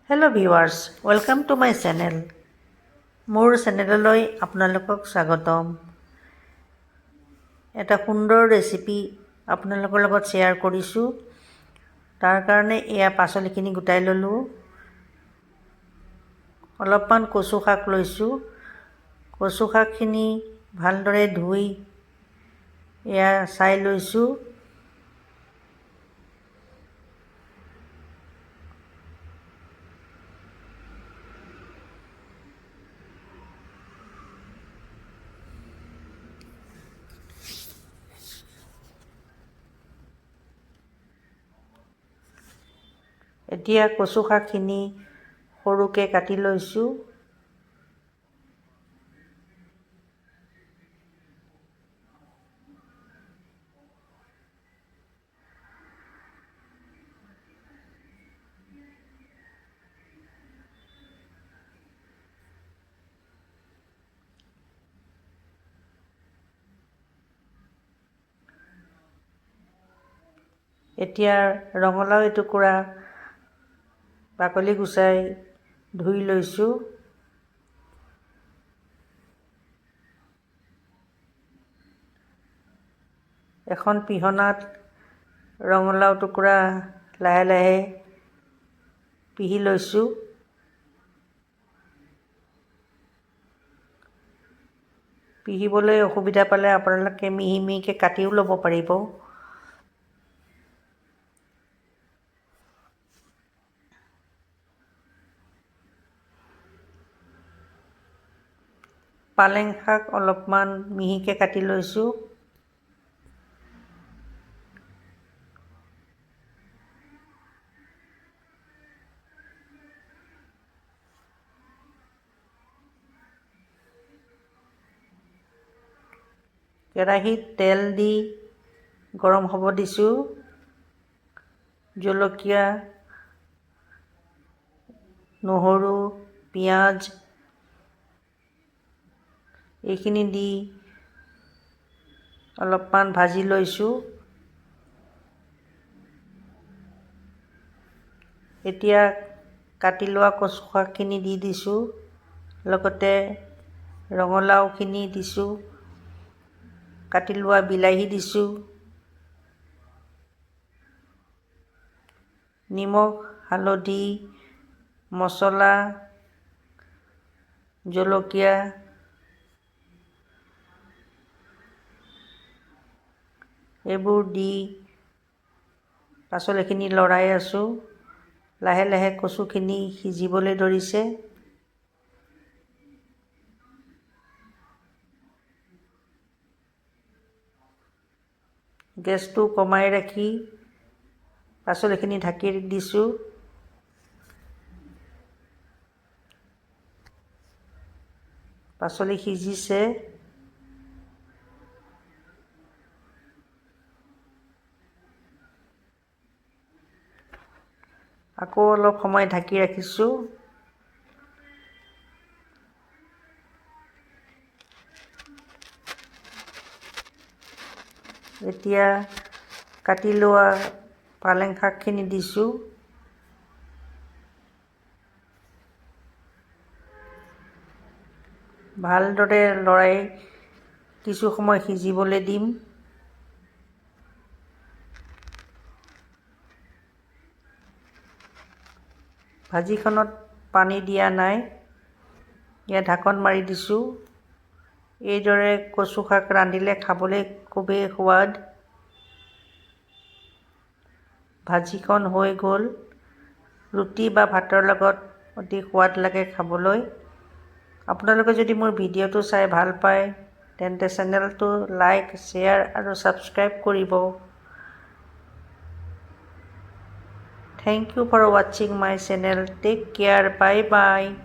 Hello' viewers, welcome to my channel. মোৰ চেনেললৈ আপোনালোকক স্বাগতম। এটা সুন্দৰ ৰেচিপি আপোনালোকৰ লগত শ্বেয়াৰ কৰিছোঁ। তাৰ কাৰণে এয়া পাচলিখিনি গোটাই ল'লোঁ। অলপমান কচু শাক লৈছোঁ। কচু শাকখিনি ভালদৰে ধুই এয়া চাই লৈছোঁ। এতিয়া কচু শাকখিনি সৰুকৈ কাটি লৈছোঁ। এতিয়া ৰঙালাও এটুকুৰা বাকলি গুচাই ধুই লৈছোঁ। এখন পিহনাত ৰঙালাও টুকুৰা লাহে লাহে পিহি লৈছোঁ। পিহিবলৈ অসুবিধা পালে আপোনালোকে মিহি মিহিকৈ কাটিও ল'ব পাৰিব। পালেং শাক অলপমান মিহিকৈ কাটি লৈছোঁ। কেৰাহীত তেল দি গৰম হ'ব দিছোঁ। জলকীয়া, নহৰু, পিঁয়াজ এইখিনি দি অলপমান ভাজি লৈছোঁ। এতিয়া কাটি লোৱা কচু শাকখিনি দি দিছোঁ। লগতে ৰঙালাওখিনি দিছোঁ। কাটি লোৱা বিলাহী দিছোঁ। নিমখ, হালধি, মছলা, জলকীয়া এইবোৰ দি পাচলিখিনি লৰাই আছোঁ। লাহে লাহে কচুখিনি সিজিবলৈ ধৰিছে। গেছটো কমাই ৰাখি পাচলিখিনি ঢাকি দিছোঁ। পাচলি সিজিছে। আকৌ অলপ সময় ঢাকি ৰাখিছোঁ। এতিয়া কাটি লোৱা পালেং শাকখিনি দিছোঁ। ভালদৰে লৰাই কিছু সময় সিজিবলৈ দিম। ভাজিখনত পানী দিয়া নাই। ইয়াত ঢাকন মাৰি দিছোঁ। এইদৰে কচু শাক ৰান্ধিলে খাবলৈ খুবেই সোৱাদ। ভাজিখন হৈ গ'ল। ৰুটি বা ভাতৰ লগত অতি সোৱাদ লাগে খাবলৈ। আপোনালোকে যদি মোৰ ভিডিঅ'টো চাই ভাল পায় তেন্তে চেনেলটো লাইক, শ্বেয়াৰ আৰু ছাবস্ক্ৰাইব কৰিব। Thank you for watching my channel. Take care. Bye bye.